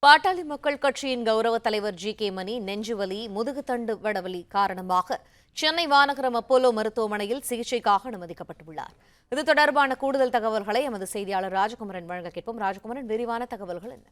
பாட்டாளி மக்கள் கட்சியின் கௌரவ தலைவர் ஜி.கே. மணி நெஞ்சுவலி, முதுகுத்தண்டு வடவலி காரணமாக சென்னை வானகரம் அப்போலோ மருத்துவமனையில் சிகிச்சைக்காக அனுமதிக்கப்பட்டுள்ளார். இது தொடர்பான கூடுதல் தகவல்களை எமது செய்தியாளர் ராஜகுமரன் வழங்க கேட்போம். ராஜகுமரன், விரிவான தகவல்கள் என்ன?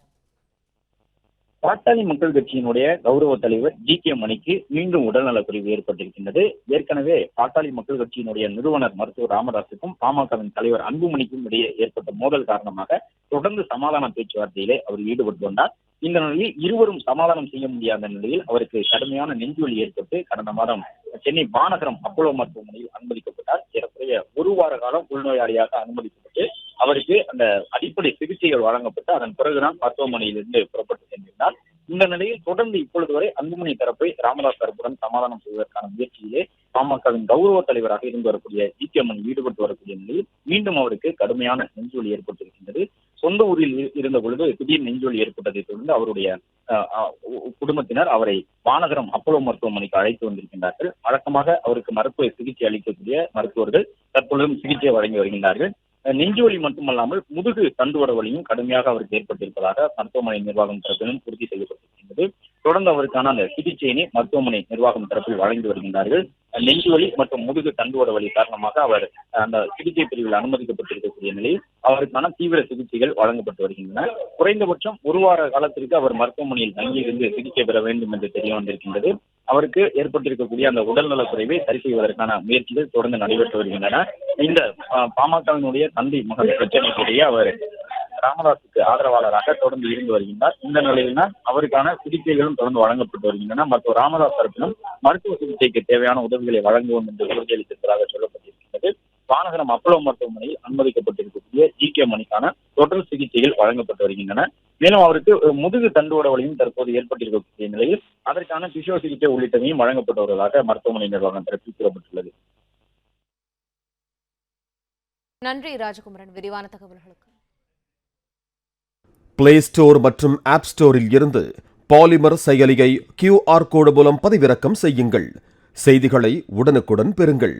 பாட்டாளி மக்கள் கட்சியினுடைய கௌரவ தலைவர் ஜி.கே. மணிக்கு மீண்டும் உடல்நலக்குறைவு ஏற்பட்டிருக்கின்றது. ஏற்கனவே பாட்டாளி மக்கள் கட்சியினுடைய நிறுவனர் மருத்துவர் ராமதாசுக்கும் பாமகவின் தலைவர் அன்புமணிக்கும் இடையே ஏற்பட்ட மோதல் காரணமாக தொடர்ந்து சமாதான பேச்சுவார்த்தையிலே அவர் ஈடுபட்டு வந்தார். இந்த நிலையில் இருவரும் சமாதானம் செய்ய முடியாத நிலையில் அவருக்கு கடுமையான நெஞ்சுவலி ஏற்பட்டு கடந்த மாதம் சென்னை மாநகரம் அப்போலோ மருத்துவமனையில் அனுமதிக்கப்பட்டார். ஏறக்குறைய ஒரு வார காலம் உள்நோயாளியாக அனுமதிக்கப்பட்டு அவருக்கு அந்த அடிப்படை சிகிச்சைகள் வழங்கப்பட்டு அதன் பிறகுதான் மருத்துவமனையிலிருந்து புறப்பட்டு சென்றிருந்தார். இந்த நிலையில் தொடர்ந்து இப்பொழுது வரை அன்புமணி தரப்பை ராமதாஸ் தரப்புடன் சமாதானம் செய்வதற்கான முயற்சியிலே பாமகவின் கௌரவ தலைவராக இருந்து வரக்கூடிய ஜி.கே. மணி ஈடுபட்டு வரக்கூடிய நிலையில் மீண்டும் அவருக்கு கடுமையான நெஞ்சுவலி ஏற்பட்டிருக்கின்றது. சொந்த ஊரில் இருந்த பொழுது திடீர் நெஞ்சுவலி ஏற்பட்டதை தொடர்ந்து அவருடைய குடும்பத்தினர் அவரை மாநகரம் அப்போலோ மருத்துவமனைக்கு அழைத்து வந்திருக்கின்றார்கள். வழக்கமாக அவருக்கு மருத்துவ சிகிச்சை அளிக்கக்கூடிய மருத்துவர்கள் தற்பொழுதும் சிகிச்சை வழங்கி வருகின்றார்கள். நெஞ்சுவலி மட்டுமல்லாமல் முதுகு தண்டுவட வலியும் கடுமையாக அவருக்கு ஏற்பட்டிருப்பதாக மருத்துவமனை நிர்வாகம் தரப்பிலும் உறுதி செய்யப்பட்டிருக்கின்றது. தொடர்ந்து அவருக்கான அந்த சிகிச்சையினை மருத்துவமனை நிர்வாகம் தரப்பில் வழங்கி வருகின்றார்கள். நெஞ்சுவலி மற்றும் முதுகு தண்டுவட வலி காரணமாக அவர் அந்த சிகிச்சை பிரிவில் அனுமதிக்கப்பட்டிருக்கக்கூடிய நிலையில் அவருக்கான தீவிர சிகிச்சைகள் வழங்கப்பட்டு வருகின்றன. குறைந்தபட்சம் ஒரு வார காலத்திற்கு அவர் மருத்துவமனையில் தங்கியிருந்து சிகிச்சை பெற வேண்டும் என்று தெரிய வந்திருக்கின்றது. அவருக்கு ஏற்பட்டிருக்கக்கூடிய அந்த உடல்நலக் குறைவை சரி செய்வதற்கான முயற்சிகள் தொடர்ந்து நடைபெற்று வருகின்றன. இந்த பாமகவினுடைய தந்தை மகன் பிரச்சனைக்கிடையே அவர் ராமதாசுக்கு ஆதரவாளராக தொடர்ந்து இருந்து வருகின்றார். இந்த நிலையில்தான் அவருக்கான சிகிச்சைகளும் தொடர்ந்து வழங்கப்பட்டு வருகின்றன. மற்றும் ராமதாஸ் தரப்பிலும் மருத்துவ சிகிச்சைக்கு தேவையான உதவிகளை வழங்குவோம் என்று உறுதியளித்திருப்பதாக சொல்லப்பட்டிருக்கிறது. வானகரம் அப்போலோ மருத்துவமனையில் அனுமதிக்கப்பட்டிருக்கக்கூடிய ஜி.கே. மணிக்கான தொடர் சிகிச்சைகள் வழங்கப்பட்டு வருகின்றன. மேலும் அவருக்கு முதுகு தண்டுவட வலியும் தற்போது ஏற்பட்டிருக்கக்கூடிய நிலையில் அதற்கான பிசியோ சிகிச்சை உள்ளிட்டவையும் வழங்கப்பட்டு வருவதாக மருத்துவமனை நிர்வாகம் தரப்பில் கூறப்பட்டுள்ளது. நன்றி ராஜகுமரன், விரிவான தகவல்களுக்கு. பிளே ஸ்டோர் மற்றும் ஆப் ஸ்டோரில் இருந்து பாலிமர் செயலியை QR கோடு மூலம் பதிவிறக்கம் செய்யுங்கள். செய்திகளை உடனுக்குடன் பெறுங்கள்.